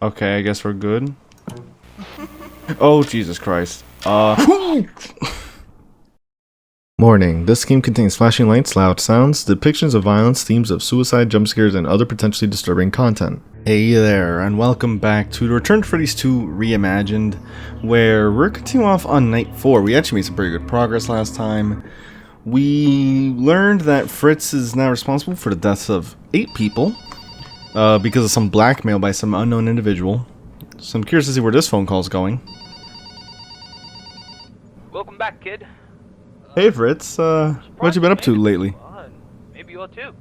Okay, I guess we're good. Oh, Jesus Christ. Warning. This game contains flashing lights, loud sounds, depictions of violence, themes of suicide, jump scares, and other potentially disturbing content. Hey there, and welcome back to the Return to Freddy's 2 Reimagined, where we're continuing off on night 4. We actually made some pretty good progress last time. We learned that Fritz is now responsible for the deaths of 8 people, because of some blackmail by some unknown individual. So I'm curious to see where this phone call is going. Welcome back, kid. Hey Fritz, what you been up to lately? Maybe you are too.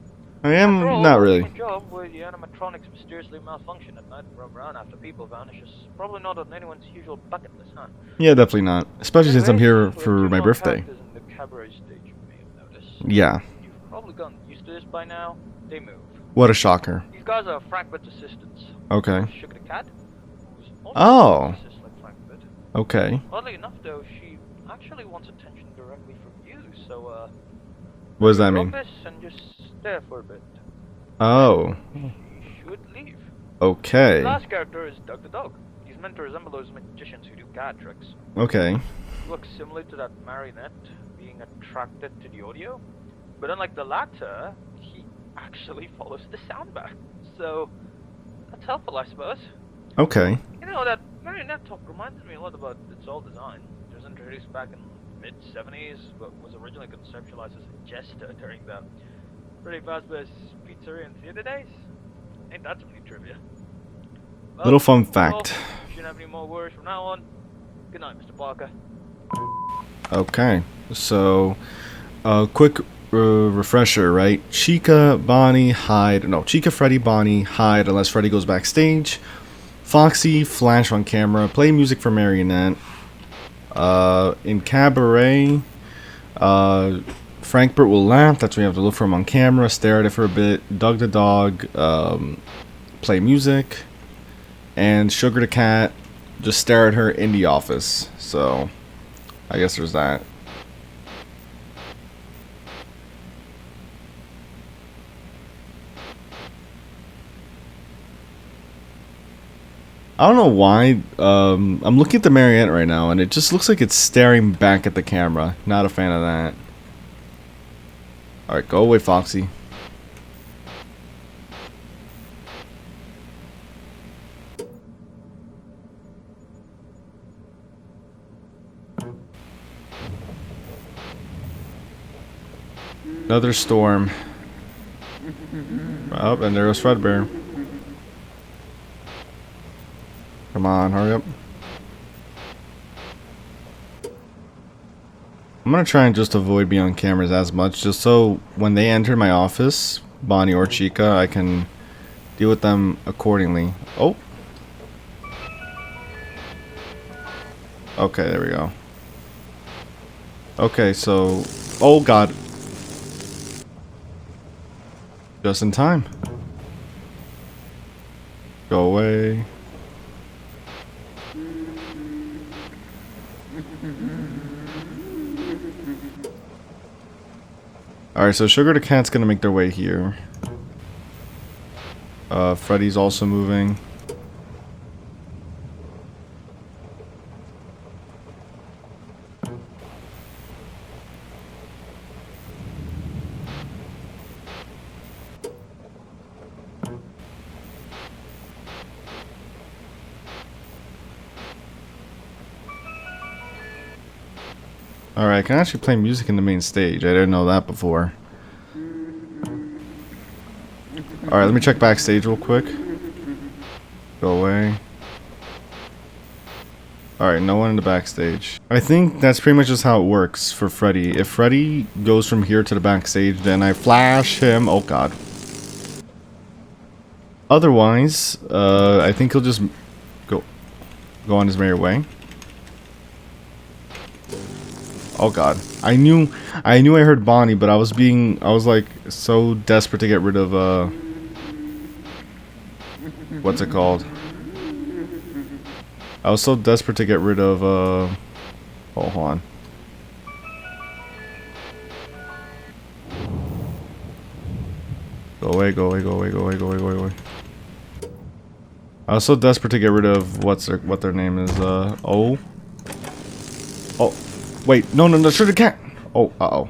I am After all, not really. my job where the animatronics mysteriously malfunction at night and roam around after people vanish is probably not on anyone's usual bucket list, huh? Yeah, definitely not. Especially since I'm here Anyway, for we're two my more birthday. characters in the cabaret stage, you may have noticed. Yeah. You've probably gotten used to this by now. They move. What a shocker. These guys are Frankbert's assistants. Okay. Sugar the cat, who's also Oh. assists like Frankbert. Okay. Oddly enough, though, she actually wants attention directly from you, so What does that mean? drop this and just stare for a bit. Oh. She should leave. Okay. The last character is Doug the dog. He's meant to resemble those magicians who do card tricks. Okay. He looks similar to that marionette, being attracted to the audio. But unlike the latter, he actually follows the sound back. So, that's helpful, I suppose. Okay. You know, that marionette top reminds me a lot about its old design. It was introduced back in the mid-70s, but was originally conceptualized as a jester during the Freddy Fazbear's Pizzeria and Theater days. Ain't that some neat trivia? Well, Little fun well, fact. shouldn't have any more worries from now on. Good night, Mr. Parker. Okay. So, quick refresher, right? Chica, Bonnie, hide. No, Chica, Freddy, Bonnie, hide unless Freddy goes backstage. Foxy, flash on camera. Play music for Marionette. In Cabaret, Frankbert will laugh. That's when you have to look for him on camera, stare at it for a bit. Doug the dog, play music. And Sugar the cat, just stare at her in the office. So, I guess there's that. I don't know why. I'm looking at the marionette right now, and it just looks like it's staring back at the camera. Not a fan of that. Alright, go away, Foxy. Another storm. Oh, and there goes Fredbear. Come on, hurry up. I'm gonna try and just avoid being on cameras as much, just so when they enter my office, Bonnie or Chica, I can deal with them accordingly. Oh. Okay, there we go. Okay, so... Oh, God. Just in time. Go away. Alright, so Sugar the cat's gonna make their way here. Freddy's also moving. Alright, I can actually play music in the main stage. I didn't know that before. Alright, let me check backstage real quick. Go away. Alright, no one in the backstage. I think that's pretty much just how it works for Freddy. If Freddy goes from here to the backstage, then I flash him. Oh god. Otherwise, I think he'll just go on his merry way. Oh god. I knew I heard Bonnie, but I was like so desperate to get rid of what's it called? I was so desperate to get rid of oh, hold on. Go away, go away, go away, go away, go away, go away. I was so desperate to get rid of what their name is. Oh. Oh. Wait. No, no, no. Shoot the cat. Oh. Uh-oh.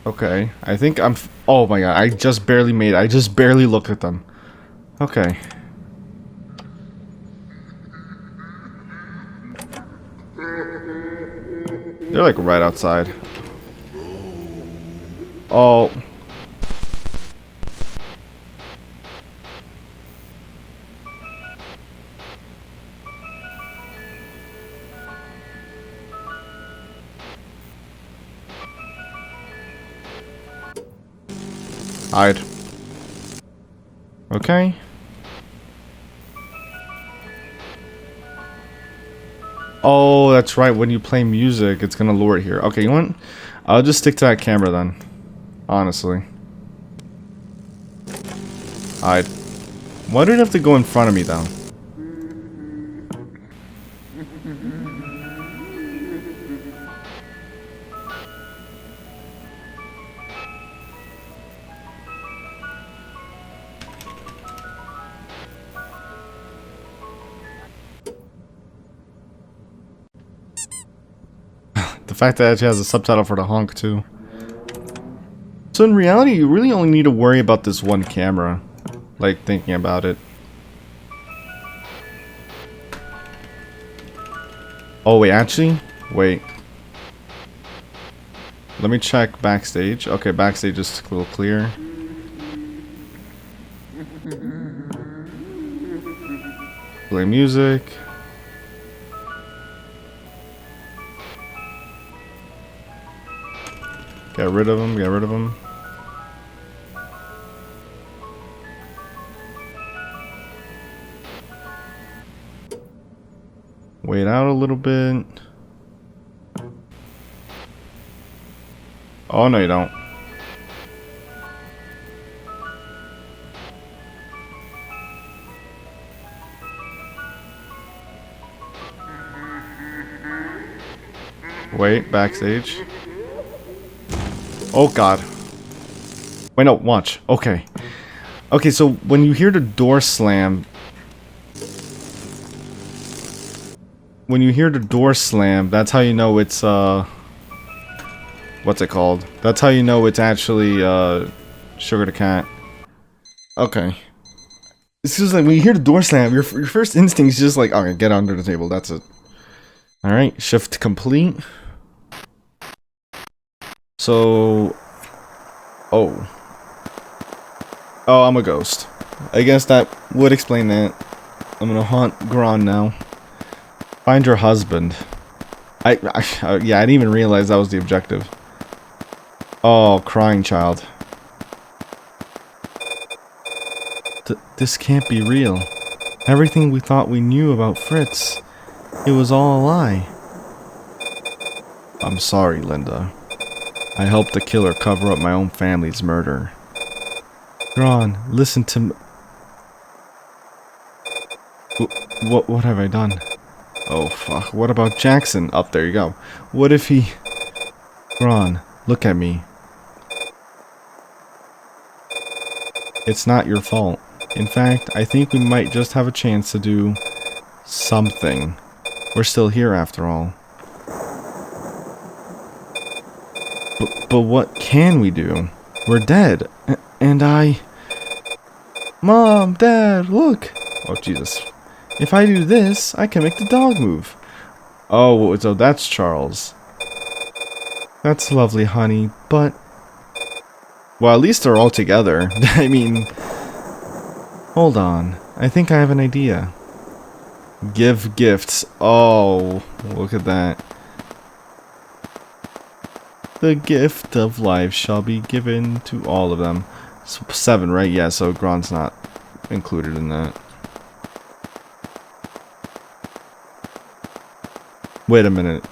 Okay. I think I'm... Oh my god. I just barely made it. I just barely looked at them. Okay. They're like right outside. Oh. Hide. Okay. Oh, that's right. When you play music, it's gonna lure it here. Okay, you want? I'll just stick to that camera then. Honestly. Hide. Why do it have to go in front of me though? The fact that it actually has a subtitle for the honk too. So in reality, you really only need to worry about this one camera. Like, thinking about it. Oh, wait, actually? Wait. Let me check backstage. Okay, backstage is a little clear. Play music. Get rid of them, get rid of them. Wait out a little bit. Oh, no, you don't. Wait, backstage. Oh, God. Wait, no, watch. Okay. Okay, so when you hear the door slam... When you hear the door slam, that's how you know it's, what's it called? That's how you know it's actually, Sugar the Cat. Okay. It's just like, when you hear the door slam, your first instinct is just like, okay, get under the table, that's it. Alright, shift complete. So... Oh. Oh, I'm a ghost. I guess that would explain that. I'm gonna haunt Gron now. Find your husband. Yeah, I didn't even realize that was the objective. Oh, crying child. This can't be real. Everything we thought we knew about Fritz, it was all a lie. I'm sorry, Linda. I helped the killer cover up my own family's murder. Gron, listen to me. What have I done? Oh, fuck. What about Jackson? Up there you go. What if he... Gron, look at me. It's not your fault. In fact, I think we might just have a chance to do... something. We're still here after all. But what can we do? We're dead. And I... Mom, Dad, look! Oh, Jesus. If I do this, I can make the dog move. Oh, so that's Charles. That's lovely, honey, but... Well, at least they're all together. I mean... Hold on. I think I have an idea. Give gifts. Oh, look at that. The gift of life shall be given to all of them. 7, right? Yeah, so Gron's not included in that. Wait a minute.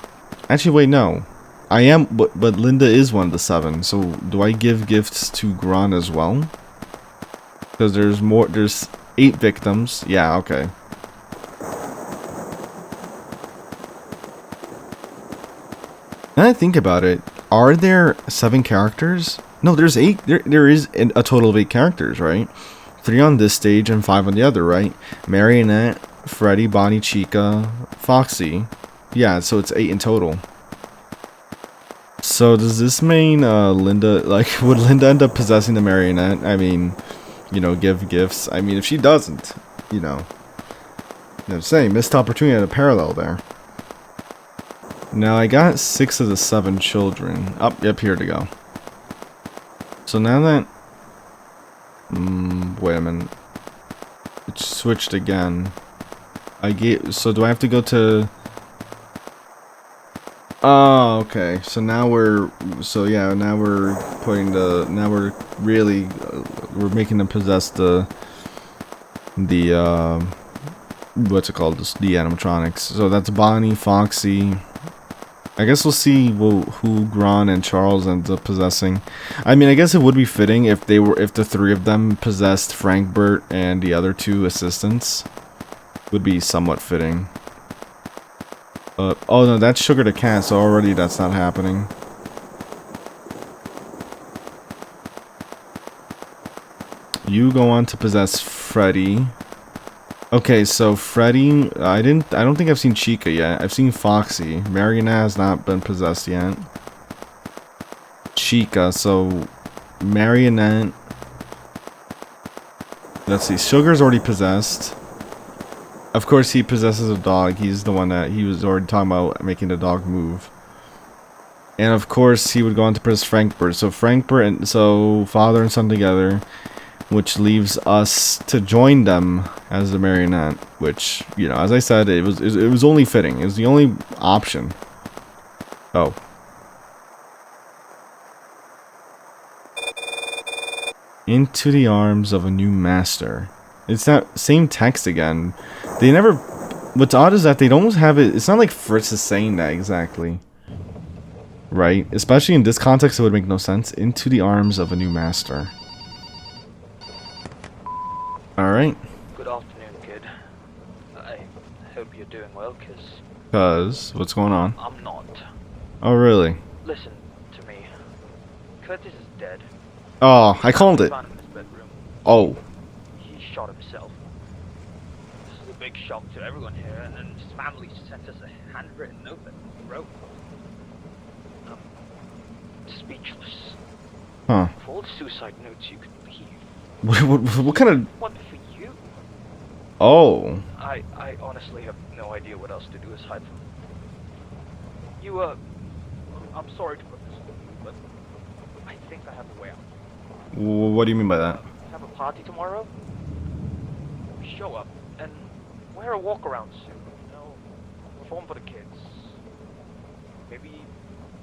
Actually, wait, no. I am, but Linda is one of the 7. So do I give gifts to Gron as well? Because there's more. There's 8 victims. Yeah, okay. Now that I think about it, are there 7 characters? No, there's 8. There is a total of 8 characters, right? 3 on this stage and 5 on the other, right? Marionette, Freddy, Bonnie, Chica, Foxy. Yeah, so it's 8 in total. So does this mean Linda, like, would Linda end up possessing the marionette? I mean, you know, give gifts. I mean, if she doesn't, you know, I'm saying missed opportunity at a parallel there. Now I got 6 of the 7 children. Oh, yep, here to go. So now that, wait a minute. It switched again. So do I have to go to? Oh, okay. So now we're we're making them possess the what's it called? The animatronics. So that's Bonnie, Foxy. I guess we'll see who Gron and Charles ends up possessing. I mean, I guess it would be fitting if the 3 of them possessed Frank, Bert, and the other 2 assistants. Would be somewhat fitting. Oh no, that's Sugar the Cat, so already that's not happening. You go on to possess Freddy. Okay, so Freddy, I don't think I've seen Chica yet. I've seen Foxy. Marionette has not been possessed yet. Chica, so Marionette. Let's see, Sugar's already possessed. Of course, he possesses a dog. He's the one that he was already talking about making the dog move. And of course, he would go on to possess Frankbert. So Frankbert and so father and son together, which leaves us to join them as the marionette. Which, you know, as I said, it was only fitting. It was the only option. Oh. Into the arms of a new master. It's that same text again. They never... What's odd is that they don't have it... It's not like Fritz is saying that exactly. Right? Especially in this context, it would make no sense. Into the arms of a new master. Alright. Good afternoon, kid. I hope you're doing well, What's going on? I'm not. Oh, really? Listen to me. Curtis is dead. Oh, I called it. Found him in his bedroom. Oh. He shot himself. This is a big shock to everyone here, and then his family sent us a handwritten note that he wrote. I'm speechless. Huh. Of all the suicide notes you could leave. What kind of... One for you. Oh. I honestly have no idea what else to do aside from... You, I'm sorry to put this on you, but I think I have a way out. What do you mean by that? Have a party tomorrow? Show up and wear a walk-around suit. You know, perform for the kids. Maybe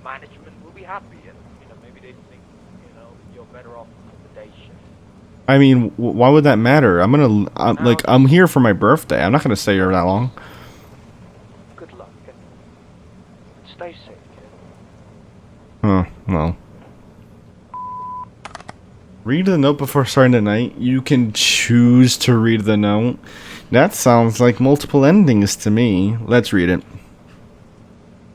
management will be happy, and you know, maybe they think, you know, you're better off on the day shift. I mean, why would that matter? I'm here for my birthday. I'm not gonna stay here that long. Good luck and stay safe, kid. Huh? Well. Read the note before starting the night. You can choose to read the note. That sounds like multiple endings to me. Let's read it.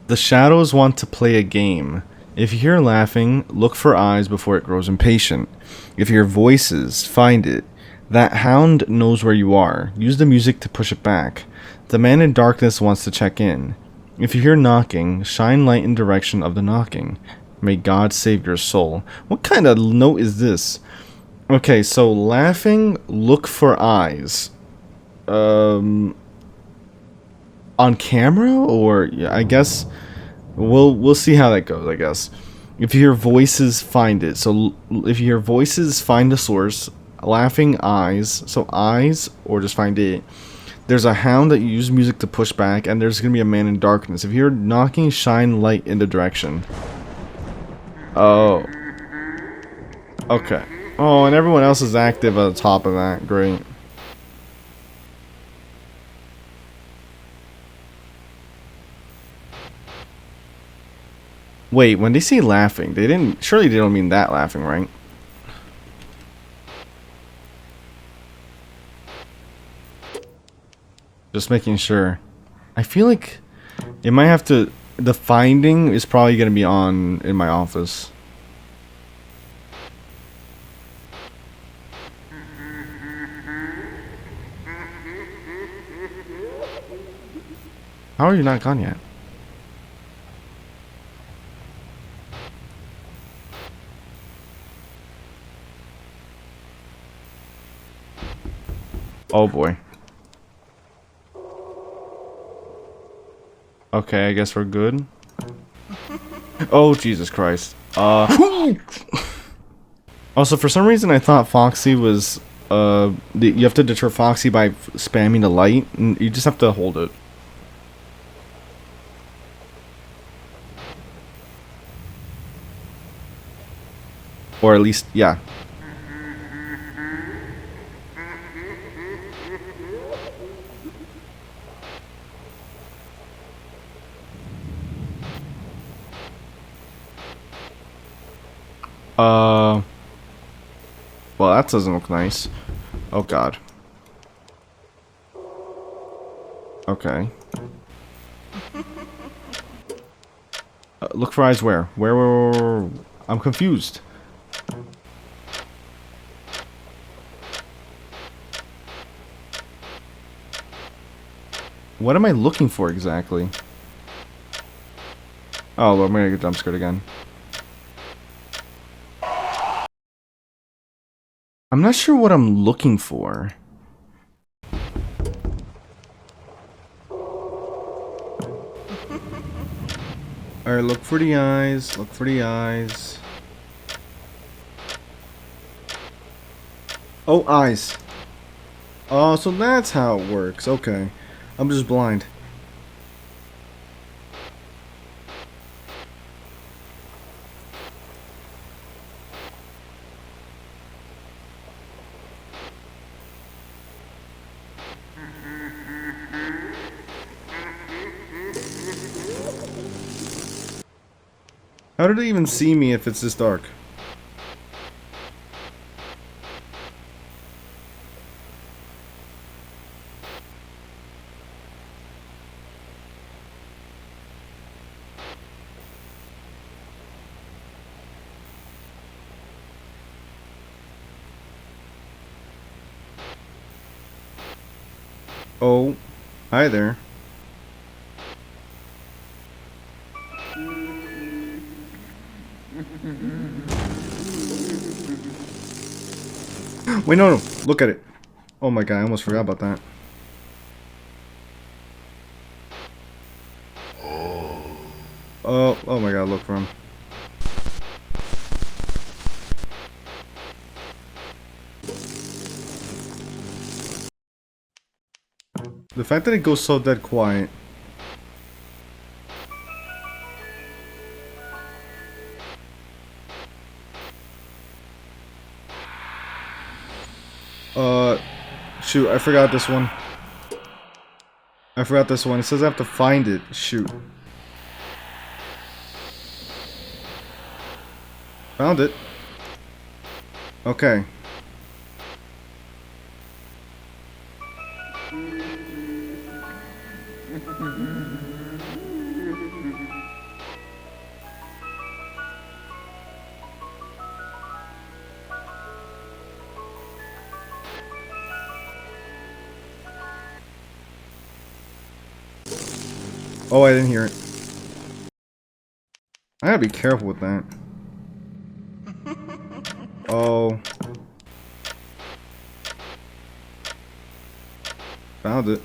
The shadows want to play a game. If you hear laughing, look for eyes before it grows impatient. If you hear voices, find it. That hound knows where you are. Use the music to push it back. The man in darkness wants to check in. If you hear knocking, shine light in direction of the knocking. May God save your soul. What kind of note is this? Okay, so laughing, look for eyes. On camera, or yeah, I guess we'll see how that goes. I guess if you hear voices, find it. So if you hear voices, find the source. Laughing, eyes. So eyes, or just find it. There's a hound that you use music to push back, and there's gonna be a man in darkness. If you hear knocking, shine light in the direction. Oh. Okay. Oh, and everyone else is active at the top of that. Great. Wait, when they say laughing, surely they don't mean that laughing, right? Just making sure. I feel like it might have to... The finding is probably going to be on in my office. How are you not gone yet? Oh boy. Okay, I guess we're good. Oh, Jesus Christ. Also, for some reason, I thought Foxy was, you have to deter Foxy by spamming the light, and you just have to hold it. Or at least, yeah. Well, that doesn't look nice. Oh, God. Okay. Look for eyes where? Where? I'm confused. What am I looking for exactly? Oh, I'm gonna get jump scared again. I'm not sure what I'm looking for. Alright, look for the eyes. Look for the eyes. Oh, eyes. Oh, so that's how it works. Okay. I'm just blind. How did they even see me if it's this dark? Oh, hi there. Wait, no, no. Look at it. Oh my god, I almost forgot about that. Oh my god, look for him. The fact that it goes so dead quiet. Shoot, I forgot this one. I forgot this one. It says I have to find it. Shoot. Found it. Okay. Oh, I didn't hear it. I gotta be careful with that. Oh. Found it.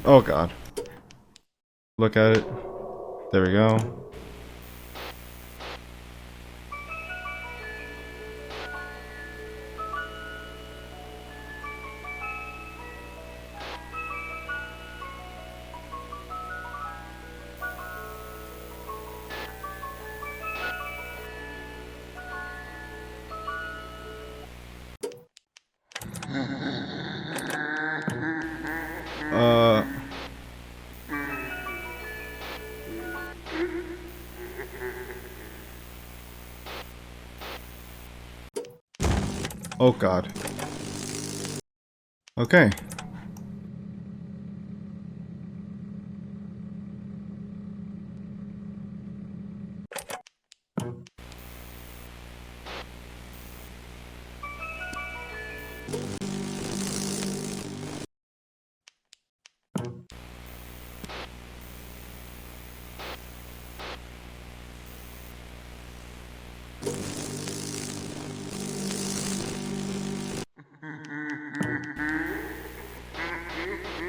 Oh god. Look at it. There we go. Oh god. Okay.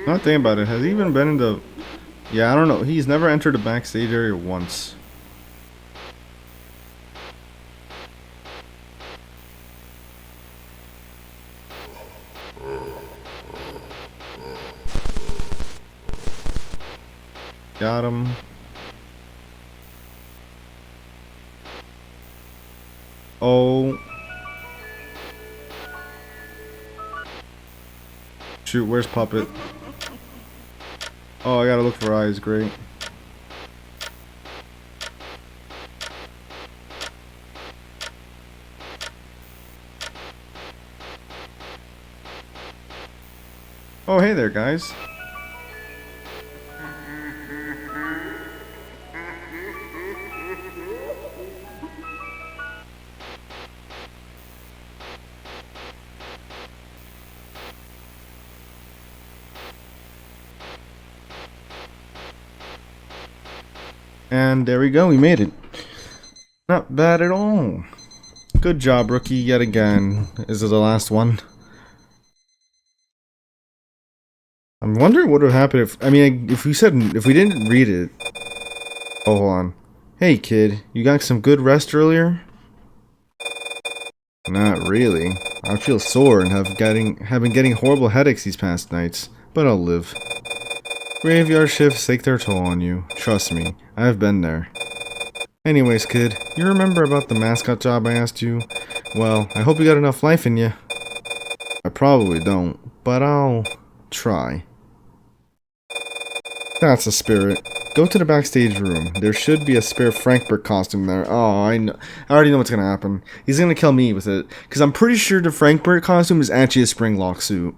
Not thinking about it. Has he even been in the... Yeah, I don't know. He's never entered the backstage area once. Got him. Oh. Shoot, where's Puppet? Oh, I gotta look for eyes. Great. Oh, hey there, guys. And there we go, we made it. Not bad at all. Good job, rookie, yet again. Is it the last one? I'm wondering what would happen if... I mean, if we didn't read it... Oh, hold on. Hey, kid, you got some good rest earlier? Not really. I feel sore and have been getting horrible headaches these past nights, but I'll live. Graveyard shifts take their toll on you. Trust me, I've been there. Anyways, kid, you remember about the mascot job I asked you? Well, I hope you got enough life in you. I probably don't, but I'll try. That's the spirit. Go to the backstage room. There should be a spare Frankfurt costume there. Oh, I already know what's gonna happen. He's gonna kill me with it, because I'm pretty sure the Frankfurt costume is actually a Springlock suit.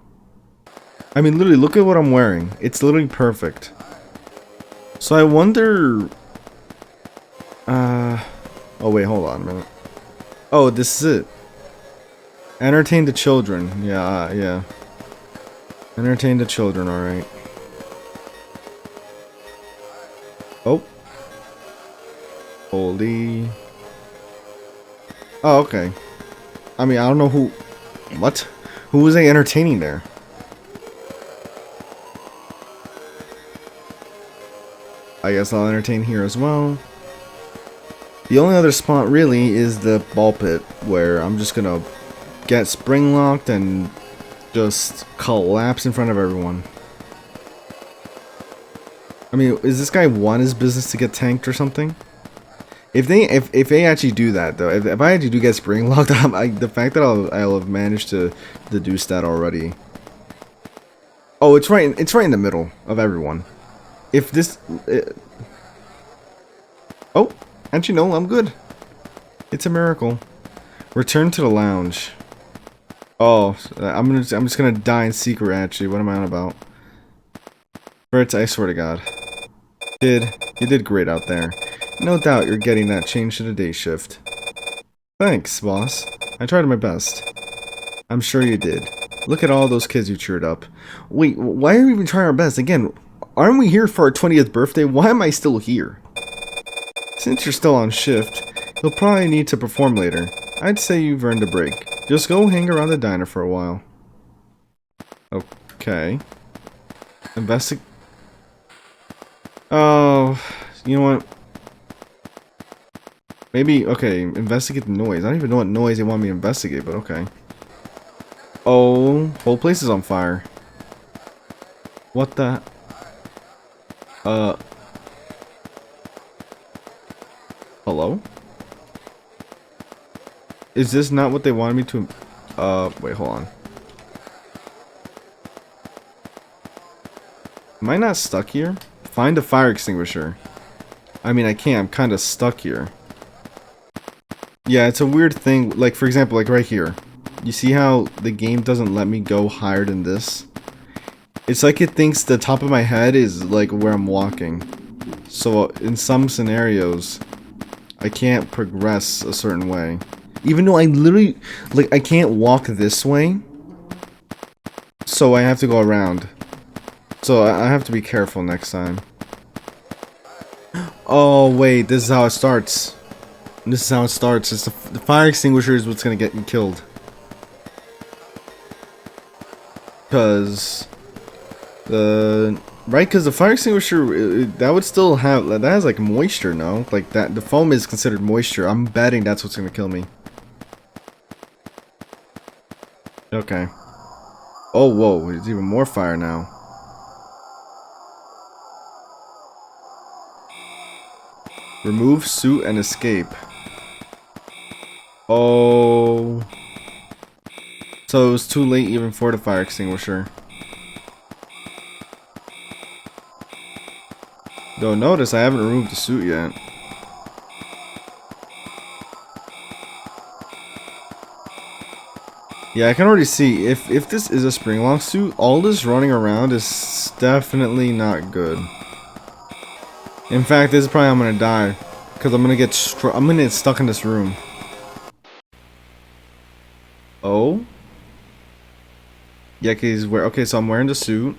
I mean, literally, look at what I'm wearing. It's literally perfect. So I wonder... Oh wait, hold on a minute. Oh, this is it. Entertain the children. Yeah. Entertain the children, alright. Oh. Holy. Oh, okay. I mean, I don't know who... What? Who was they entertaining there? I guess I'll entertain here as well. The only other spot really is the ball pit, where I'm just gonna get spring locked and just collapse in front of everyone. I mean, is this guy want his business to get tanked or something? If they actually do that though, if I actually do get spring locked, the fact that I'll have managed to deduce that already. Oh, it's right in the middle of everyone. If this... Oh, actually no, I'm good. It's a miracle. Return to the lounge. Oh, I'm just gonna die in secret. Actually, what am I on about? Fritz, I swear to God. You did great out there. No doubt you're getting that change to the day shift. Thanks, boss. I tried my best. I'm sure you did. Look at all those kids you cheered up. Wait, why are we even trying our best? Again, aren't we here for our 20th birthday? Why am I still here? Since you're still on shift, you'll probably need to perform later. I'd say you've earned a break. Just go hang around the diner for a while. Okay. Oh, you know what? Maybe, okay, investigate the noise. I don't even know what noise they want me to investigate, but okay. Oh, whole place is on fire. What the... Hello? Is this not what they wanted me to... wait, hold on. Am I not stuck here? Find a fire extinguisher. I mean, I can't. I'm kind of stuck here. Yeah, it's a weird thing. Like, for example, like right here. You see how the game doesn't let me go higher than this? It's like it thinks the top of my head is like where I'm walking. So in some scenarios, I can't progress a certain way. Even though I literally, like, I can't walk this way. So I have to go around. So I have to be careful next time. Oh wait, this is how it starts. This is how it starts. It's the fire extinguisher is what's gonna get me killed. Because because the fire extinguisher, that would still have, that has like moisture, no? Like that, the foam is considered moisture. I'm betting that's what's gonna kill me. Okay. Oh, whoa, there's even more fire now. Remove suit and escape. Oh. So it was too late even for the fire extinguisher. Though notice I haven't removed the suit yet. Yeah, I can already see if this is a spring lock suit, all this running around is definitely not good. In fact, this is probably how I'm gonna die, because I'm gonna get stuck in this room. Oh. Yeah, okay, so I'm wearing the suit.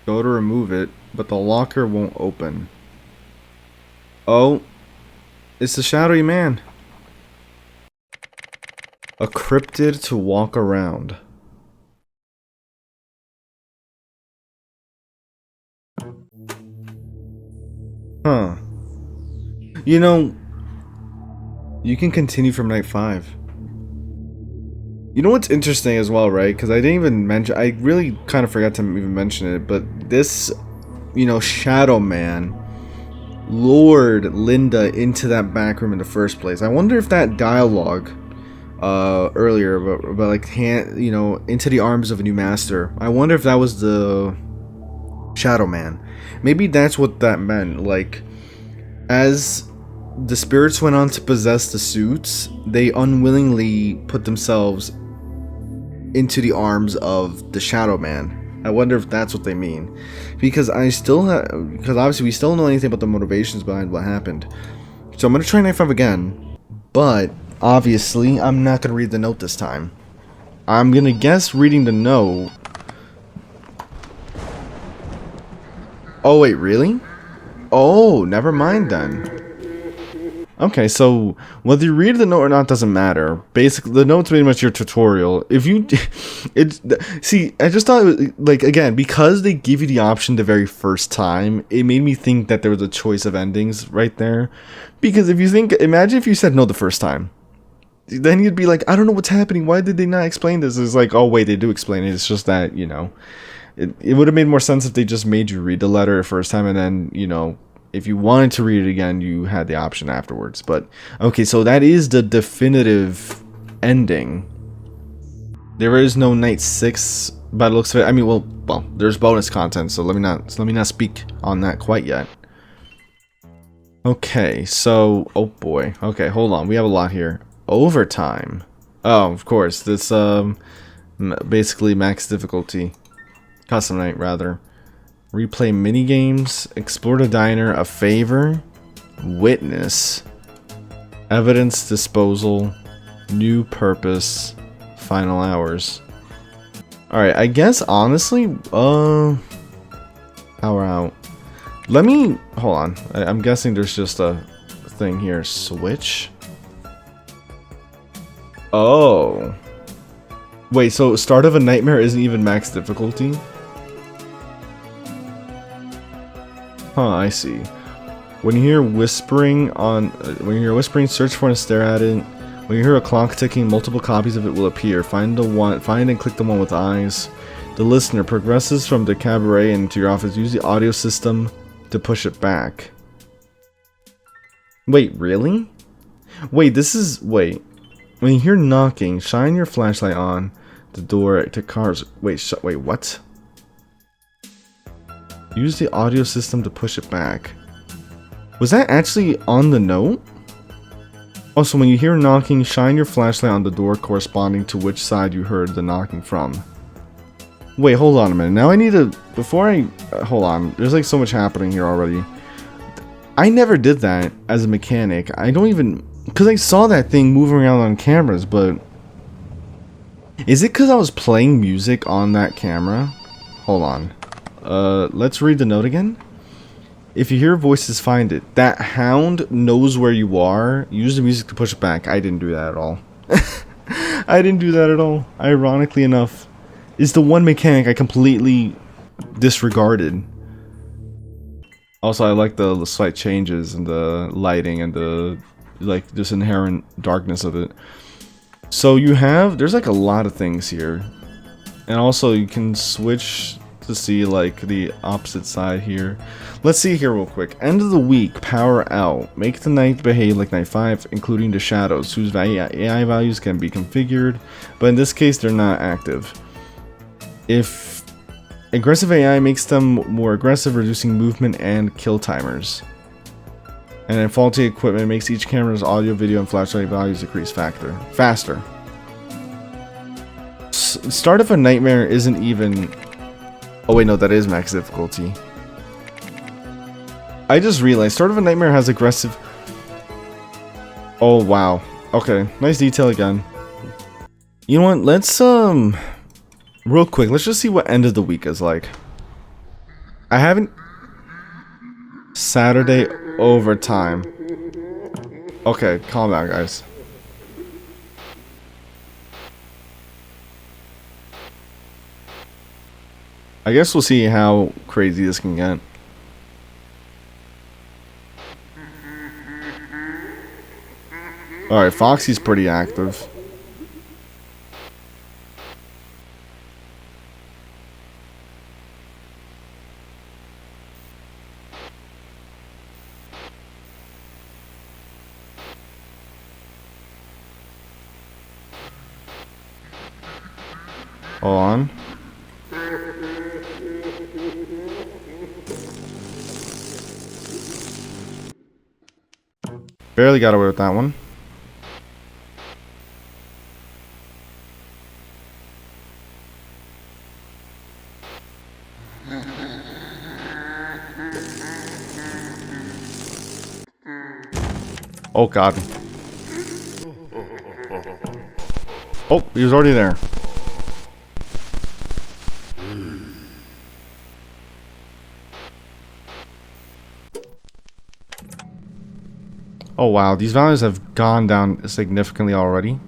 Go to remove it, but the locker won't open. Oh. It's the shadowy man. A cryptid to walk around. Huh. You know, you can continue from night 5. You know what's interesting as well, right? Because I didn't even mention, I really kind of forgot to even mention it, but this, you know, Shadow Man lured Linda into that back room in the first place. I wonder if that dialogue earlier about like you know, into the arms of a new master, I wonder if that was the Shadow Man. Maybe that's what that meant. Like, as the spirits went on to possess the suits, they unwillingly put themselves into the arms of the Shadow Man. I wonder if that's what they mean, because because obviously we still don't know anything about the motivations behind what happened. So I'm gonna try Night 5 again, but obviously I'm not gonna read the note this time. I'm gonna guess reading the note. Oh wait, really? Oh, never mind then. Okay, so whether you read the note or not doesn't matter. Basically, the note's pretty much your tutorial. If you, see, I just thought, it was, like, again, because they give you the option the very first time, it made me think that there was a choice of endings right there. Because if you think, imagine if you said no the first time. Then you'd be like, I don't know what's happening. Why did they not explain this? It's like, oh wait, they do explain it. It's just that, you know, it would have made more sense if they just made you read the letter the first time and then, you know, if you wanted to read it again, you had the option afterwards. But okay, so that is the definitive ending. There is no night 6 by the looks of it. I mean, well, there's bonus content, so let me not speak on that quite yet. Okay, so oh boy. Okay, hold on. We have a lot here. Overtime. Oh, of course. This basically max difficulty. Custom night rather. Replay minigames, explore the diner, a favor, witness, evidence disposal, new purpose, final hours. Alright, I guess honestly, power out. Let me, hold on, I'm guessing there's just a thing here, switch. Oh. Wait, so start of a nightmare isn't even max difficulty? Huh, I see. When you hear whispering search for and stare at it. When you hear a clock ticking, multiple copies of it will appear. Find and click the one with eyes. The listener progresses from the cabaret into your office. Use the audio system to push it back. Wait, really? Wait, wait. When you hear knocking, shine your flashlight on the door to cars. Wait, what? Use the audio system to push it back. Was that actually on the note? Also, when you hear knocking, shine your flashlight on the door corresponding to which side you heard the knocking from. Wait, hold on a minute. Now I need to... Before I... hold on. There's like so much happening here already. I never did that as a mechanic. I don't even... Because I saw that thing moving around on cameras, but... Is it because I was playing music on that camera? Hold on. Let's read the note again. If you hear voices, find it. That hound knows where you are. Use the music to push it back. I didn't do that at all. I didn't do that at all. Ironically enough, is the one mechanic I completely disregarded. Also, I like the slight changes in the lighting and the like just inherent darkness of it. So you have, there's like a lot of things here. And also you can switch to see like the opposite side here. Let's see here real quick. End of the week, power out. Make the night behave like night 5, including the shadows, whose AI values can be configured, but in this case they're not active. If aggressive AI makes them more aggressive, reducing movement and kill timers. And then faulty equipment makes each camera's audio, video, and flashlight values decrease faster. Start of a Nightmare isn't even... Oh wait, no, that is max difficulty. I just realized Start of a Nightmare has aggressive... Oh wow. Okay, nice detail again. You know what, let's real quick, let's just see what end of the week is like. I haven't... Saturday overtime. Okay, calm down, guys. I guess we'll see how crazy this can get. Alright, Foxy's pretty active. Hold on. Barely got away with that one. Oh god. Oh, he was already there. Oh wow, these values have gone down significantly already.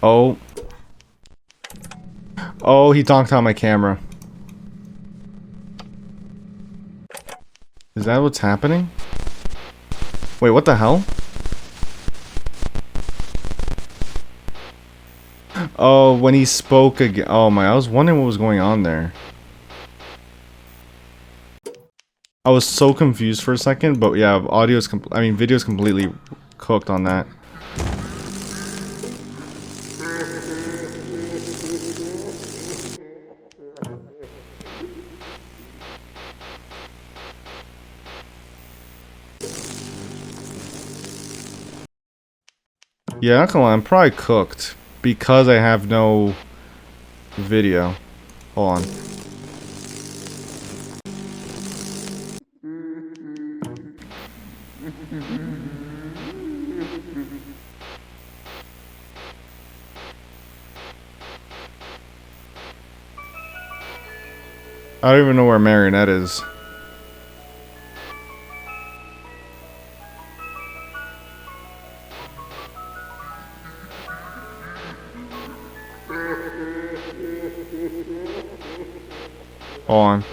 Oh. Oh, he donked on my camera. Is that what's happening? Wait, what the hell? Oh, when he spoke again. Oh my, I was wondering what was going on there. I was so confused for a second, but yeah, video's completely cooked on that. Yeah, not gonna lie, I'm probably cooked because I have no video. Hold on. I don't even know where Marionette is. Hold on.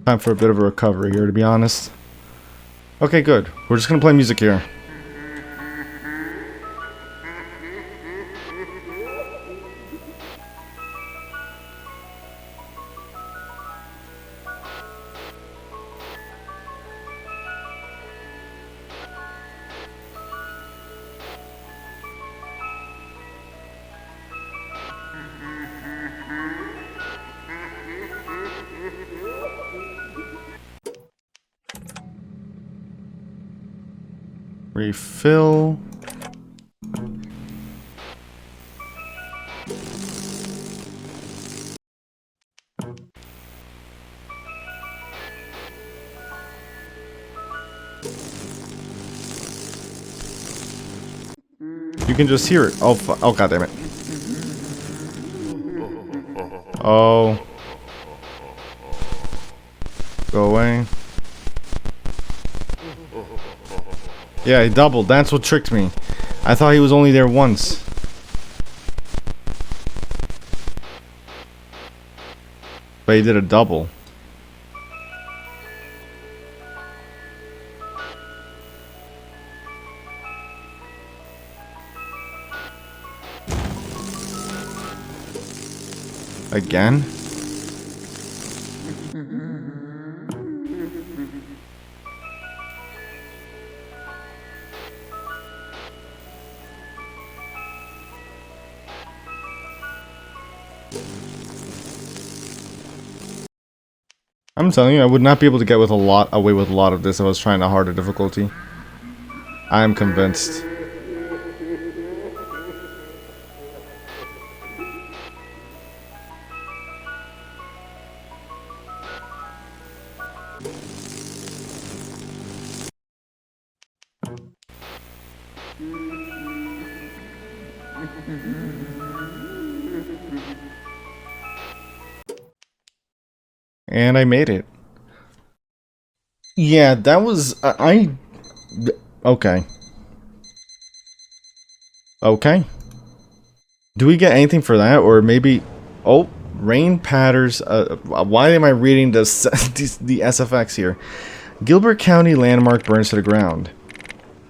Time for a bit of a recovery here, to be honest. Okay, good. We're just gonna play music here. Refill. You can just hear it. Oh, oh, god damn it. Oh. Go away. Yeah, he doubled. That's what tricked me. I thought he was only there once. But he did a double. Again? I'm telling you, I would not be able to get away with a lot of this if I was trying a harder difficulty. I am convinced. And I made it. Yeah, that was... Okay. Okay. Do we get anything for that? Or maybe... Oh, rain patters... why am I reading the SFX here? Gilbert County landmark burns to the ground.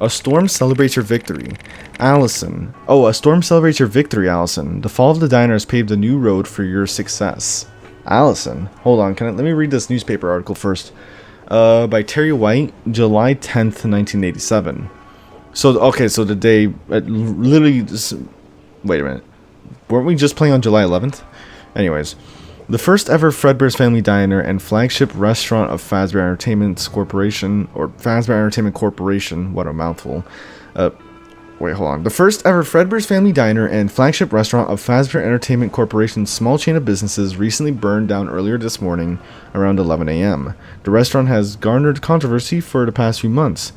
A storm celebrates your victory. Allison. Oh, a storm celebrates your victory, Allison. The fall of the diner has paved a new road for your success. Allison. Hold on, let me read this newspaper article first. By Terry White, July 10th, 1987. So, okay, so the day, literally, wait a minute. Weren't we just playing on July 11th? Anyways, the first ever Fredbear's Family Diner and flagship restaurant of Fazbear Entertainment Corporation, or Fazbear Entertainment Corporation, what a mouthful. Wait, hold on. The first ever Fredbear's Family Diner and flagship restaurant of Fazbear Entertainment Corporation's small chain of businesses recently burned down earlier this morning around 11 a.m. The restaurant has garnered controversy for the past few months,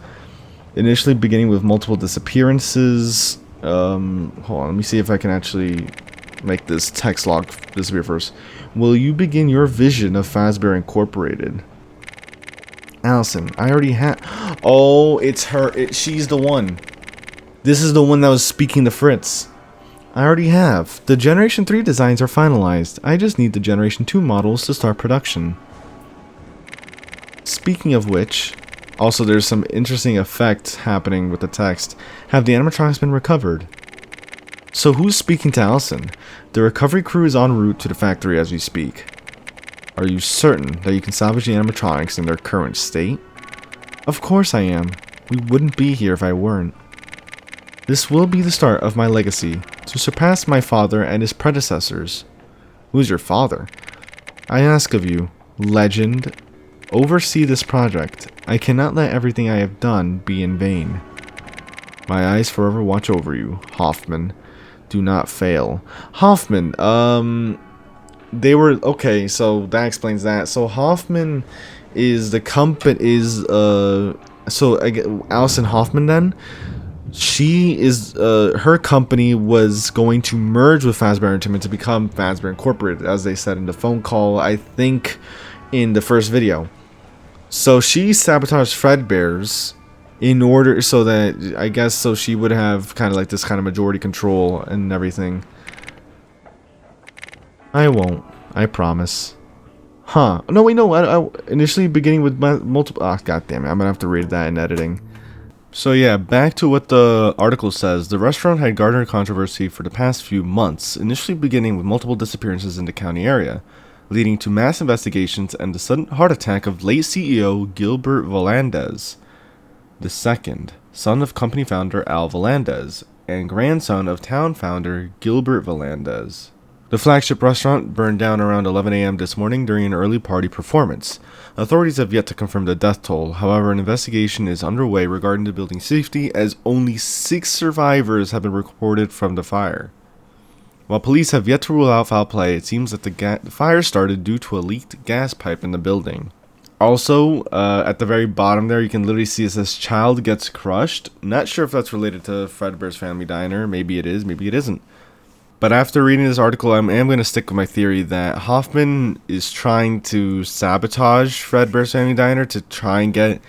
initially beginning with multiple disappearances. Hold on, let me see if I can actually make this text log disappear first. Will you begin your vision of Fazbear Incorporated? Allison, I already have... Oh, it's her. She's the one. This is the one that was speaking to Fritz. I already have. The Generation 3 designs are finalized. I just need the Generation 2 models to start production. Speaking of which, also there's some interesting effect happening with the text. Have the animatronics been recovered? So who's speaking to Allison? The recovery crew is en route to the factory as we speak. Are you certain that you can salvage the animatronics in their current state? Of course I am. We wouldn't be here if I weren't. This will be the start of my legacy, to surpass my father and his predecessors. Who's your father? I ask of you, legend, oversee this project. I cannot let everything I have done be in vain. My eyes forever watch over you, Hoffman. Do not fail. Hoffman, they were, okay, so that explains that. So Hoffman is the company, Allison Hoffman then? she is her company was going to merge with Fazbear Entertainment to become Fazbear Incorporated, as they said in the phone call, I think in the first video. So she sabotaged Fredbear's in order so that, I guess, so she would have kind of like this kind of majority control and everything. I won't, I promise. Huh. No, wait, no. I initially beginning with multiple. Ah, god damn it. I'm gonna have to read that in editing. So yeah, back to what the article says. The restaurant had garnered controversy for the past few months, initially beginning with multiple disappearances in the county area, leading to mass investigations and the sudden heart attack of late CEO Gilbert Valandez II, son of company founder Al Valandez, and grandson of town founder Gilbert Valandez. The flagship restaurant burned down around 11 a.m. this morning during an early party performance. Authorities have yet to confirm the death toll. However, an investigation is underway regarding the building's safety, as only 6 survivors have been reported from the fire. While police have yet to rule out foul play, it seems that the fire started due to a leaked gas pipe in the building. Also, at the very bottom there, you can literally see it says child gets crushed. Not sure if that's related to Fredbear's Family Diner. Maybe it is, maybe it isn't. But after reading this article, I am going to stick with my theory that Hoffman is trying to sabotage Fredbear's Family Diner to try and get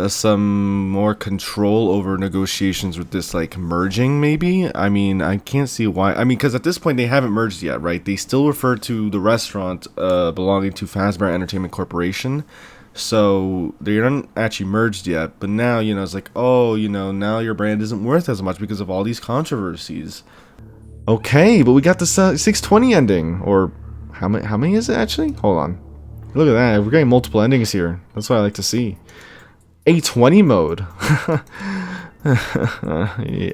some more control over negotiations with this, like, merging, maybe? I mean, I can't see why. I mean, because at this point, they haven't merged yet, right? They still refer to the restaurant belonging to Fazbear Entertainment Corporation. So, they're not actually merged yet. But now, you know, it's like, oh, you know, now your brand isn't worth as much because of all these controversies. Okay, but we got the 620 ending, or how many is it actually? Hold on. Look at that, we're getting multiple endings here. That's what I like to see. 820 mode.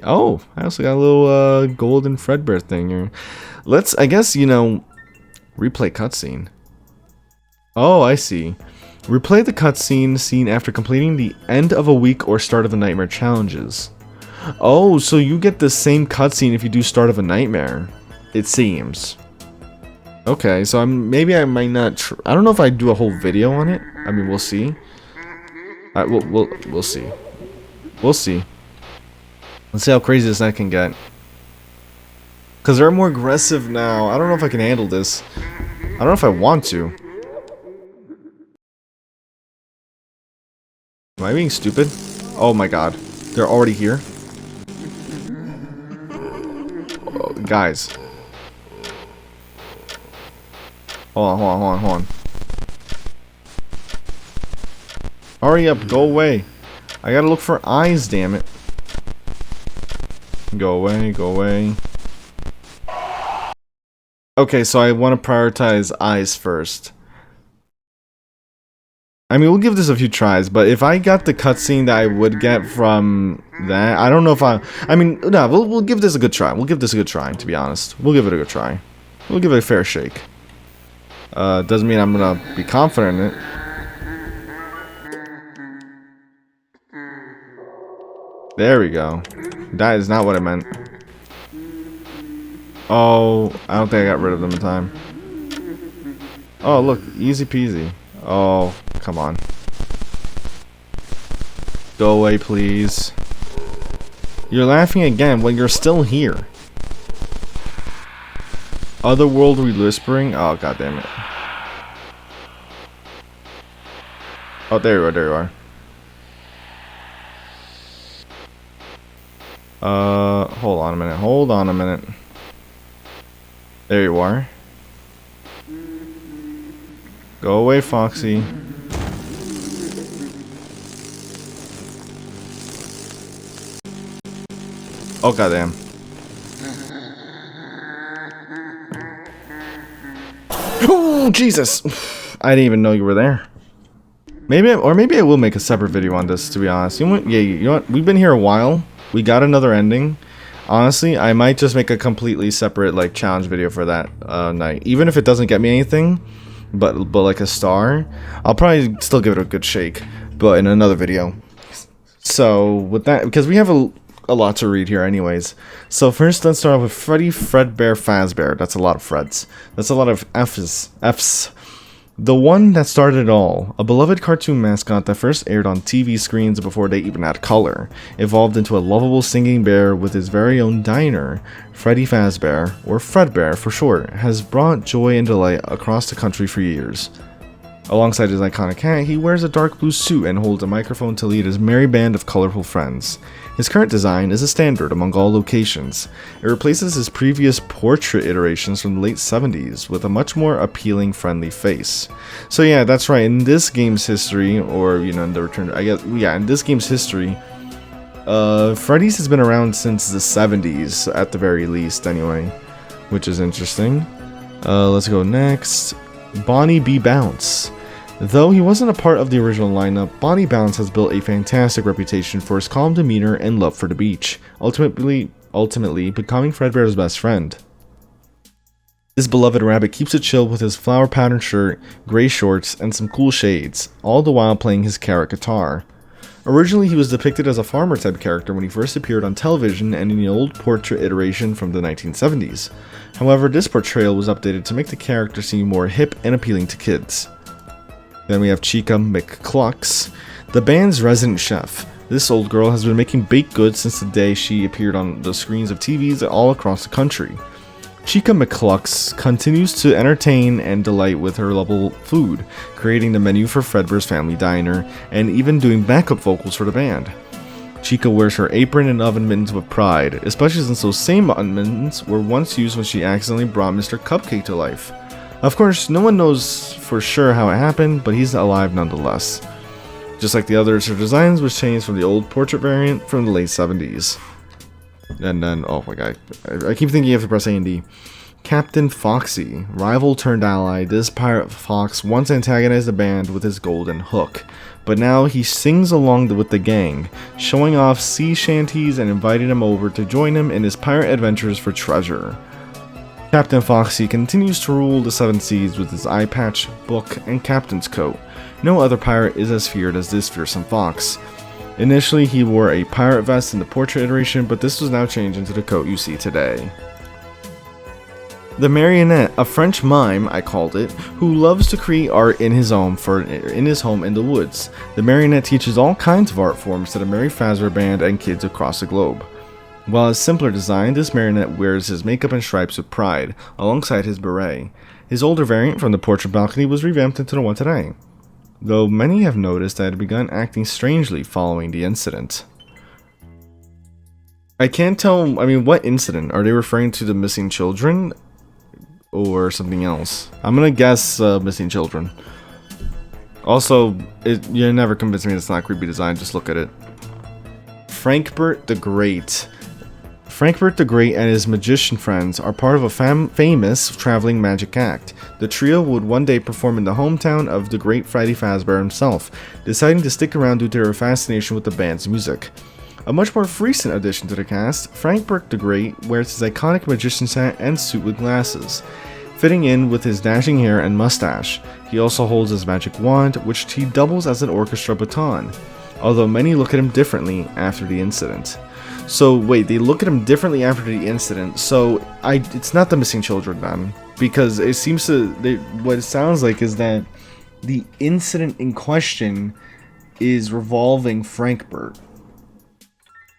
Oh, I also got a little golden Fredbear thing here. Let's, I guess, you know, replay cutscene. Oh, I see. Replay the cutscene scene after completing the end of a week or start of a nightmare challenges. Oh, so you get the same cutscene if you do Start of a Nightmare, it seems. Okay, so maybe I might not. I don't know if I do a whole video on it. I mean, we'll see. We'll see. We'll see. Let's see how crazy this night can get. Cause they're more aggressive now. I don't know if I can handle this. I don't know if I want to. Am I being stupid? Oh my god, they're already here. Guys. Hold on. Hurry up, go away. I gotta look for eyes, damn it. Go away. Okay, so I want to prioritize eyes first. I mean, we'll give this a few tries, but if I got the cutscene that I would get from that, I don't know if I mean, no, we'll give this a good try. We'll give this a good try, to be honest. We'll give it a good try. We'll give it a fair shake. Doesn't mean I'm gonna be confident in it. There we go. That is not what I meant. Oh, I don't think I got rid of them in time. Oh, look, easy peasy. Oh, come on. Go away, please. You're laughing again when you're still here. Otherworldly whispering? Oh, god damn it. Oh, there you are. Hold on a minute. There you are. Go away, Foxy. Oh, goddamn. Oh, Jesus! I didn't even know you were there. Maybe I will make a separate video on this, to be honest. You know what? We've been here a while. We got another ending. Honestly, I might just make a completely separate, like, challenge video for that night. Even if it doesn't get me anything, but like a star, I'll probably still give it a good shake, but in another video. So, with that, because we have a lot to read here anyways. So first, let's start off with Freddy, Fredbear, Fazbear. That's a lot of Freds. That's a lot of F's. The one that started it all, a beloved cartoon mascot that first aired on TV screens before they even had color, evolved into a lovable singing bear with his very own diner. Freddy Fazbear, or Fredbear for short, has brought joy and delight across the country for years. Alongside his iconic hat, he wears a dark blue suit and holds a microphone to lead his merry band of colorful friends. His current design is a standard among all locations. It replaces his previous portrait iterations from the late 70s with a much more appealing, friendly face. So yeah, that's right, in this game's history, or in the return, in this game's history, Freddy's has been around since the 70s, at the very least anyway, which is interesting. Let's go next. Bonnie B. Bounce. Though he wasn't a part of the original lineup, Bonnie Bounce has built a fantastic reputation for his calm demeanor and love for the beach, ultimately becoming Fredbear's best friend. This beloved rabbit keeps it chill with his flower-patterned shirt, gray shorts, and some cool shades, all the while playing his carrot guitar. Originally, he was depicted as a farmer-type character when he first appeared on television and in the old portrait iteration from the 1970s. However, this portrayal was updated to make the character seem more hip and appealing to kids. Then we have Chica McClux, the band's resident chef. This old girl has been making baked goods since the day she appeared on the screens of TVs all across the country. Chica McClux continues to entertain and delight with her lovable food, creating the menu for Fredbear's Family Diner, and even doing backup vocals for the band. Chica wears her apron and oven mittens with pride, especially since those same oven mittens were once used when she accidentally brought Mr. Cupcake to life. Of course, no one knows for sure how it happened, but he's alive nonetheless. Just like the others, her designs was changed from the old portrait variant from the late 70s. And then, oh my god, I keep thinking you have to press A and D. Captain Foxy, rival turned ally, this pirate fox once antagonized the band with his golden hook, but now he sings along with the gang, showing off sea shanties and inviting them over to join him in his pirate adventures for treasure. Captain Foxy continues to rule the seven seas with his eye patch, book, and captain's coat. No other pirate is as feared as this fearsome fox. Initially, he wore a pirate vest in the portrait iteration, but this was now changed into the coat you see today. The Marionette, a French mime, I called it, who loves to create art in his home in the woods. The Marionette teaches all kinds of art forms to the Merry Fazbear Band and kids across the globe. While a simpler design, this Marionette wears his makeup and stripes with pride, alongside his beret. His older variant from the portrait balcony was revamped into the one today, though many have noticed that it had begun acting strangely following the incident. I can't tell, what incident? Are they referring to the missing children? Or something else? I'm gonna guess missing children. Also, you never convince me it's not creepy design, just look at it. Frankbert the Great. Frankbert the Great and his magician friends are part of a famous traveling magic act. The trio would one day perform in the hometown of the great Freddy Fazbear himself, deciding to stick around due to their fascination with the band's music. A much more recent addition to the cast, Frankbert the Great wears his iconic magician's hat and suit with glasses, fitting in with his dashing hair and mustache. He also holds his magic wand, which he doubles as an orchestra baton, although many look at him differently after the incident. So wait, they look at him differently after the incident, so it's not the missing children then, because it seems what it sounds like is that the incident in question is revolving Frankbert.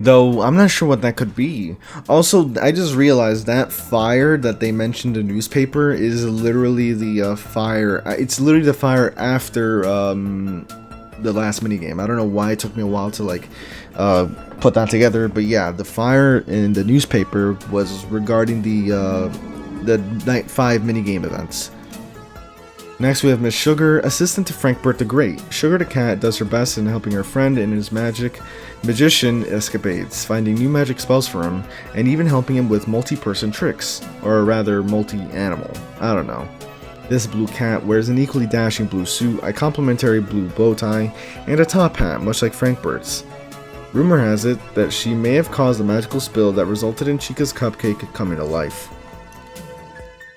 Though, I'm not sure what that could be. Also, I just realized that fire that they mentioned in the newspaper is literally the fire. It's literally the fire after the last minigame. I don't know why it took me a while to put that together, but yeah, the fire in the newspaper was regarding the Night 5 minigame events. Next we have Miss Sugar, assistant to Frankbert the Great. Sugar the cat does her best in helping her friend in his magician escapades, finding new magic spells for him, and even helping him with multi-person tricks, or rather multi-animal, I don't know. This blue cat wears an equally dashing blue suit, a complimentary blue bow tie, and a top hat, much like Frankbert's. Rumor has it that she may have caused a magical spill that resulted in Chica's cupcake coming to life.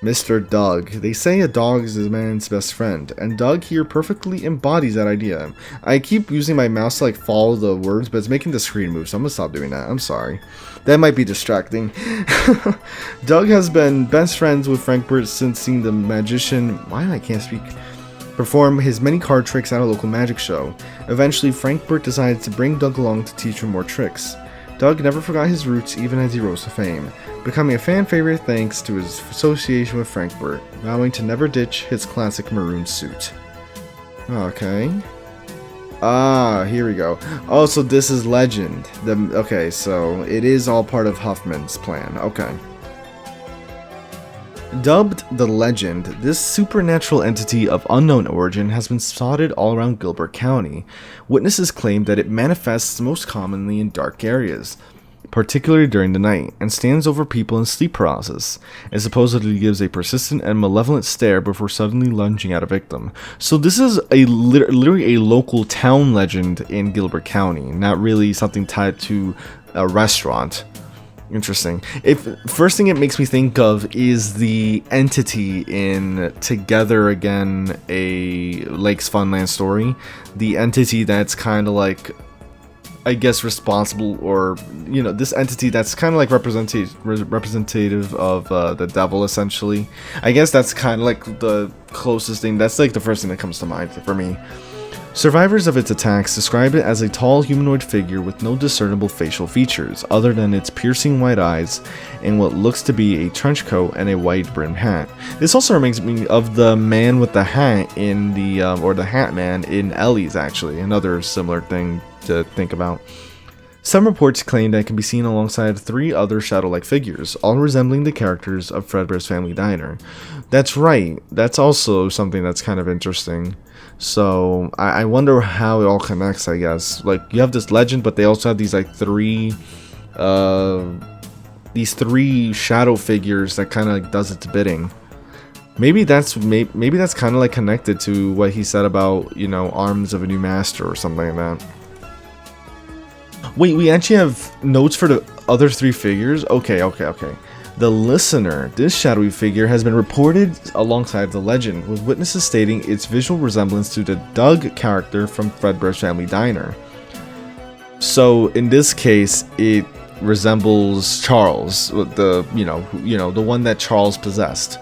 Mr. Doug. They say a dog is a man's best friend, and Doug here perfectly embodies that idea. I keep using my mouse to follow the words, but it's making the screen move, so I'm gonna stop doing that. I'm sorry. That might be distracting. Doug has been best friends with Frankbert since seeing the magician... Why I can't speak? perform his many card tricks at a local magic show. Eventually, Frank Burt decides to bring Doug along to teach him more tricks. Doug never forgot his roots even as he rose to fame, becoming a fan favorite thanks to his association with Frank Burt, vowing to never ditch his classic maroon suit. Okay. Here we go. Oh, so this is Legend. Okay, so it is all part of Huffman's plan. Okay. Dubbed the Legend, this supernatural entity of unknown origin has been spotted all around Gilbert County. Witnesses claim that it manifests most commonly in dark areas, particularly during the night, and stands over people in sleep paralysis. It supposedly gives a persistent and malevolent stare before suddenly lunging at a victim. So this is literally a local town legend in Gilbert County, not really something tied to a restaurant. Interesting. First thing it makes me think of is the entity in Together Again, a Lakes Funland story. The entity that's kind of like, I guess, responsible, or, you know, this entity that's kind of like representative of the devil, essentially. I guess that's kind of like the closest thing. That's like the first thing that comes to mind for me. Survivors of its attacks describe it as a tall humanoid figure with no discernible facial features, other than its piercing white eyes and what looks to be a trench coat and a wide-brimmed hat. This also reminds me of the man with the hat in the, or the Hat Man in Ellie's, actually, another similar thing to think about. Some reports claim that it can be seen alongside 3 other shadow-like figures, all resembling the characters of Fredbear's Family Diner. That's right, that's also something that's kind of interesting. So, I wonder how it all connects, I guess. Like, you have this legend, but they also have these, like, 3 shadow figures that kind of like does its bidding. Maybe that's kind of like connected to what he said about, you know, Arms of a New Master or something like that. Wait, we actually have notes for the other 3 figures? Okay. The Listener, this shadowy figure, has been reported alongside the legend, with witnesses stating its visual resemblance to the Doug character from Fredbear's Family Diner. So in this case, it resembles Charles, the the one that Charles possessed.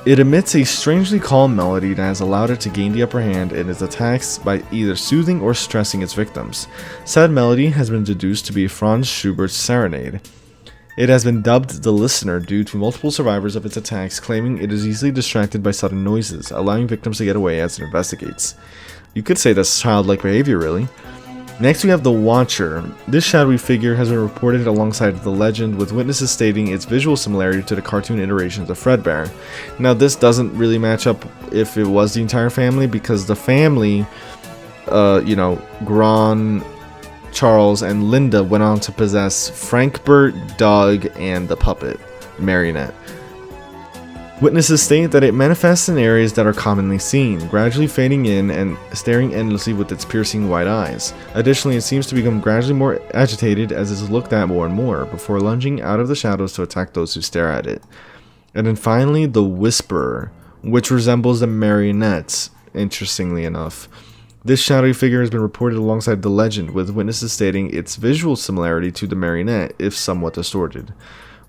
It emits a strangely calm melody that has allowed it to gain the upper hand in its attacks by either soothing or stressing its victims. Said melody has been deduced to be Franz Schubert's Serenade. It has been dubbed the Listener due to multiple survivors of its attacks claiming it is easily distracted by sudden noises, allowing victims to get away as it investigates. You could say that's childlike behavior, really. Next we have the Watcher. This shadowy figure has been reported alongside the legend, with witnesses stating its visual similarity to the cartoon iterations of Fredbear. Now this doesn't really match up if it was the entire family, because the family, Gron, Charles, and Linda went on to possess Frank Burt, Doug, and the puppet, Marionette. Witnesses state that it manifests in areas that are commonly seen, gradually fading in and staring endlessly with its piercing white eyes. Additionally, it seems to become gradually more agitated as it is looked at more and more, before lunging out of the shadows to attack those who stare at it. And then finally, the Whisperer, which resembles the Marionettes, interestingly enough. This shadowy figure has been reported alongside the legend, with witnesses stating its visual similarity to the marionette, if somewhat distorted.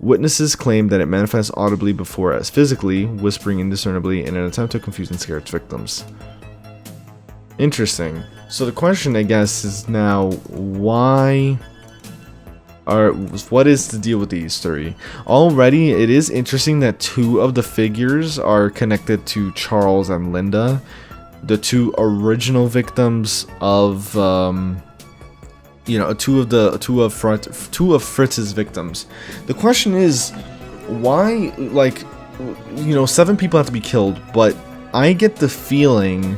Witnesses claim that it manifests audibly before as physically, whispering indiscernibly in an attempt to confuse and scare its victims. Interesting. So the question, I guess, is now, what is the deal with these 3? Already, it is interesting that 2 of the figures are connected to Charles and Linda, the 2 original victims of, two of Fritz's victims. The question is, why, 7 people have to be killed, but I get the feeling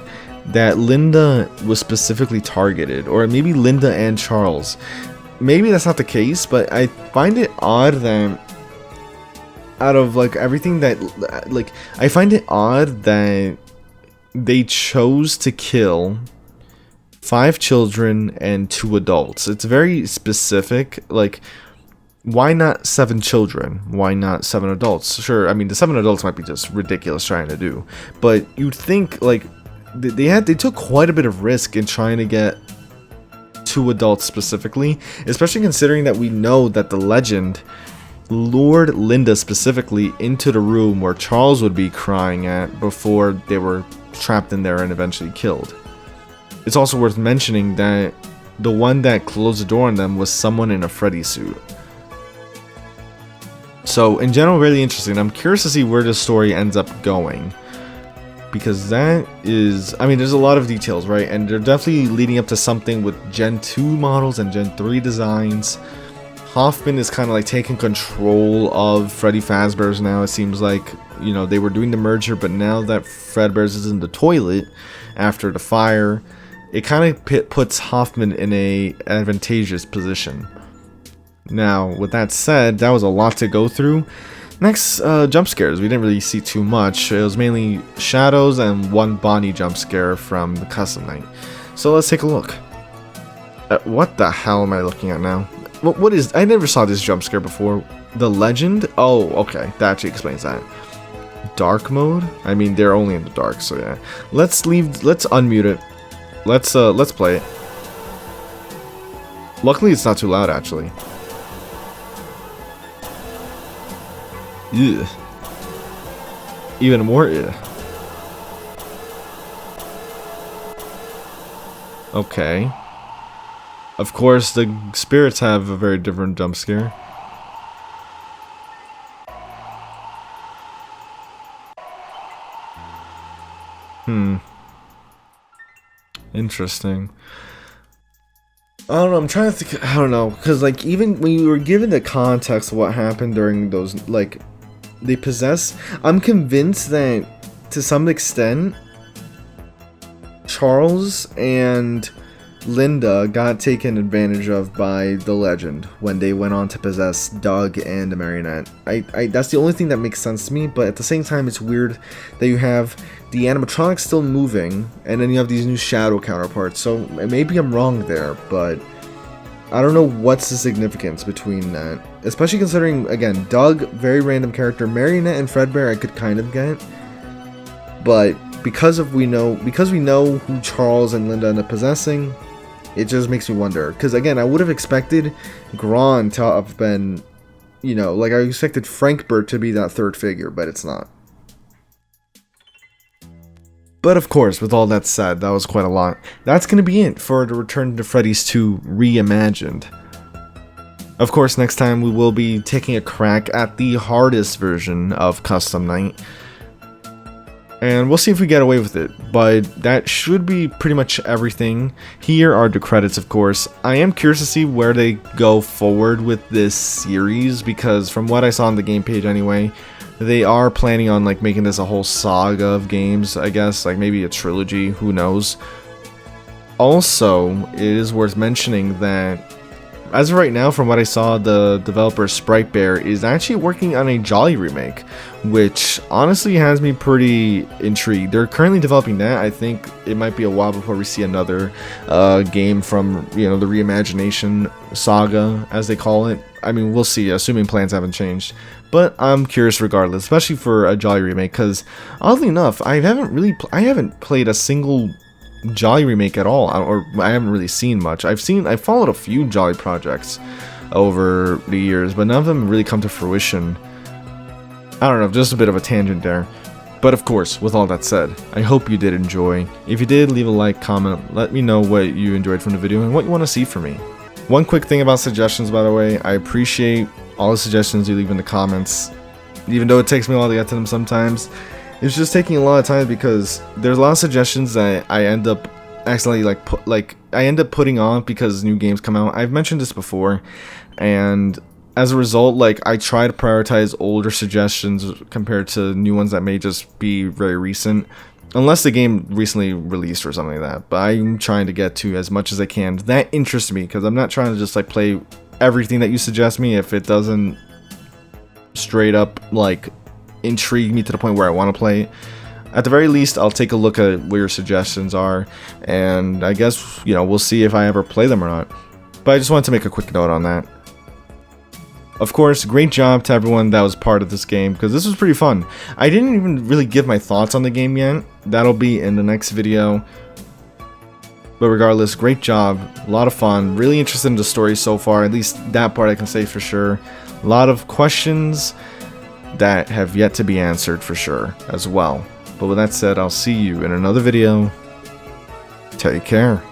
that Linda was specifically targeted, or maybe Linda and Charles. Maybe that's not the case, but I find it odd that out of, everything that, I find it odd that they chose to kill 5 children and 2 adults. It's very specific. Why not 7 children? Why not 7 adults? Sure, I mean, the 7 adults might be just ridiculous trying to do, but you'd think, they took quite a bit of risk in trying to get 2 adults specifically, especially considering that we know that the legend lured Linda specifically into the room where Charles would be crying at before they were trapped in there and eventually killed. It's also worth mentioning that the one that closed the door on them was someone in a Freddy suit. So in general, really interesting. I'm curious to see where this story ends up going, because that is, I mean, there's a lot of details, right? And they're definitely leading up to something with Gen 2 models and Gen 3 designs. Hoffman is kind of like taking control of Freddy Fazbear's now. It seems like, you know, they were doing the merger, but now that Fredbear's is in the toilet after the fire, it kind of puts Hoffman in a advantageous position. Now, with that said, that was a lot to go through. Next, jump scares. We didn't really see too much. It was mainly shadows and one Bonnie jump scare from the custom night. So let's take a look. What the hell am I looking at now? What is... I never saw this jump scare before. The Legend? Oh, okay. That actually explains that. Dark mode? I mean, they're only in the dark, so yeah. Let's unmute it. Let's play it. Luckily, it's not too loud, actually. Ugh. Even more ugh. Okay. Of course, the spirits have a very different jump scare. Interesting. I don't know, I'm trying to think, I don't know, because like even when you were given the context of what happened during those, like, they possess, I'm convinced that to some extent Charles and Linda got taken advantage of by the Legend when they went on to possess Doug and the Marionette. That's the only thing that makes sense to me, but at the same time it's weird that you have the animatronics still moving and then you have these new shadow counterparts, so maybe I'm wrong there, but I don't know what's the significance between that, especially considering, again, Doug, very random character, Marionette and Fredbear I could kind of get, but because we know who Charles and Linda end up possessing, it just makes me wonder. Because again, I would have expected Gron to have been, you know, like I expected Frankbert to be that third figure, but it's not. But of course, with all that said, that was quite a lot. That's going to be it for the Return to Freddy's 2 Reimagined. Of course, next time we will be taking a crack at the hardest version of Custom Night. And we'll see if we get away with it, but that should be pretty much everything. Here are the credits, of course. I am curious to see where they go forward with this series, because from what I saw on the game page anyway, they are planning on like making this a whole saga of games, I guess, like maybe a trilogy, who knows. Also, it is worth mentioning that as of right now, from what I saw, the developer Sprite Bear is actually working on a Jolly remake, which honestly has me pretty intrigued. They're currently developing that. I think it might be a while before we see another game from, you know, the Reimagination saga, as they call it. I mean, we'll see, assuming plans haven't changed. But I'm curious regardless, especially for a Jolly remake, because oddly enough, I haven't played a single Jolly remake at all, or I haven't really seen much. I've followed a few Jolly projects over the years, but none of them really come to fruition. I don't know, just a bit of a tangent there. But of course, with all that said, I hope you did enjoy. If you did, leave a like, comment, let me know what you enjoyed from the video and what you want to see from me. One quick thing about suggestions, by the way, I appreciate all the suggestions you leave in the comments, even though it takes me a while to get to them sometimes. It's just taking a lot of time because there's a lot of suggestions that I end up accidentally I end up putting on because new games come out. I've mentioned this before, and as a result, like, I try to prioritize older suggestions compared to new ones that may just be very recent, unless the game recently released or something like that. But I'm trying to get to as much as I can that interests me, because I'm not trying to just like play everything that you suggest me if it doesn't straight up like intrigue me to the point where I want to play it. At the very least, I'll take a look at where your suggestions are, and I guess, you know, we'll see if I ever play them or not. But I just wanted to make a quick note on that. Of course, great job to everyone that was part of this game, because this was pretty fun. I didn't even really give my thoughts on the game yet. That'll be in the next video. But regardless, great job. A lot of fun. Really interested in the story so far. At least that part I can say for sure. A lot of questions that have yet to be answered for sure as well. But with that said, I'll see you in another video. Take care.